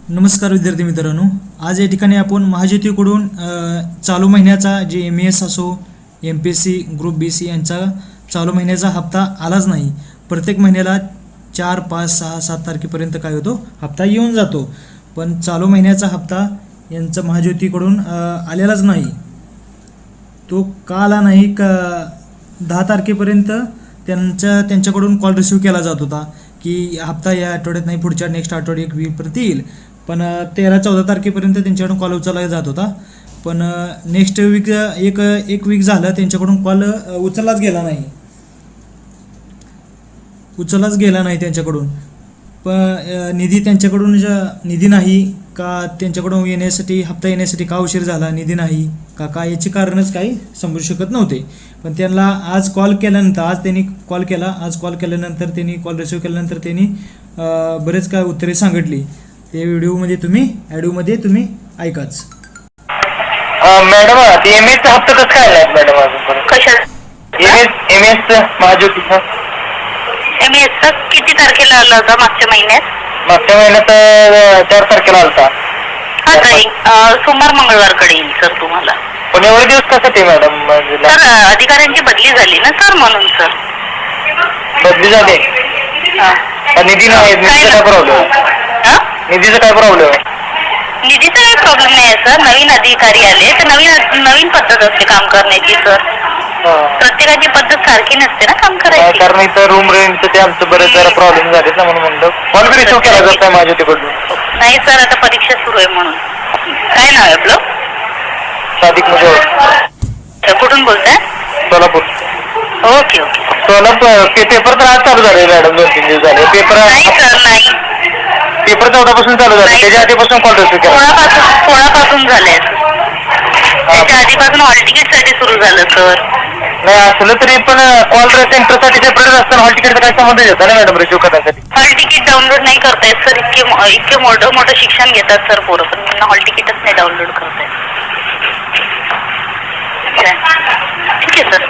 नमस्कार विद्यार्थी मित्रांनो, आज या ठिकाणी आपण महाज्योतीकडून चालू महिन्याचा जे MES असो, MPSC ग्रुप BC यांचा चालू महिन्याचा हप्ता आलाच नाही. प्रत्येक महिन्याला 4, 5, 6, 7 तारखेपर्यंत काय होतो, हप्ता येऊन जातो. पण चालू महिन्याचा हप्ता यांचा महाज्योतीकडून आलेलाच नाही. तो का आला नाही, का 10 तारखेपर्यंत त्यांच्याकडून कॉल रिसिव्ह केला जात होता की हप्ता या आठवड्यात नाही, पुढच्या नेक्स्ट आठवड्यात 1 वीकपर्यंत येईल. पण 13-14 तारखेपर्यंत त्यांच्याकडून कॉल उचलला जात होता. पण नेक्स्ट वीक एक वीक झालं, त्यांच्याकडून कॉल उचललाच गेला नाही त्यांच्याकडून. पण निधी त्यांच्याकडून निधी नाही का, त्यांच्याकडून हप्ता येण्यासाठी का उशीर झाला, निधी नाही का याची कारणच काही समजू शकत नव्हते. पण त्यांना आज कॉल केल्यानंतर, आज त्यांनी कॉल केल्यानंतर त्यांनी कॉल रिसिव्ह केल्यानंतर त्यांनी बरेच काय उत्तरे सांगितली. ते व्हिडिओमध्ये तुम्ही ऐकाच. मॅडम MS हप्ता कसं काय आलाय मॅडम अजून? MS महाज्योतीचा MS किती तारखेला आला होता? मागच्या महिन्यात 4 तारखेला आलता. हा ताई, सोमवार मंगळवारकडे येईल सर तुम्हाला. पण एवढे दिवस कसं ते मॅडम? सर अधिकाऱ्यांची बदली झाली ना सर, म्हणून सर बदली झाली. निधी नाही, निधीचा काय प्रॉब्लेम आहे? निधीचा काय प्रॉब्लेम आहे? निधीचा काही प्रॉब्लेम नाही आहे सर. नवीन अधिकारी आले तर नवीन पद्धत असते काम करण्याची सर. प्रत्येकाची पद्धत सारखी नसते ना काम करायची. कारण इथं रूम रेंटचं ते आमचं बरेच जरा प्रॉब्लेम झाले ना, म्हणून म्हणलं कॉल रिसिव्ह केला जात नाही महाज्योतीकडून. नाही सर, आता परीक्षा सुरू आहे म्हणून. काय नाव आहे आपलं? सादिक मुजोर. कुठून बोलताय? सोलापूर. ओके. सोलापूर. पेपर तर आज चालू झाले मॅडम, 2-3 दिवस झाले. पेपर पेपर 14 पासून चालू झाले. त्याच्या आधीपासून कॉल रिसिव्ह केला. 16 पासून झाले. त्याच्या आधीपासून हॉल तिकीट साठी सुरू झालं सर. नाही असलं तरी पण कॉल सेंटरसाठी सेपरेट असताना हॉल तिकीटचा काय संबंध येतो ना मॅडम रिसिव्ह करण्यासाठी? हॉल तिकीट डाउनलोड नाही करता येत सर. इतके मोठं शिक्षण घेतात सर पोरं, पण त्यांना हॉल तिकीटच नाही डाउनलोड करता येत. ठीक आहे सर.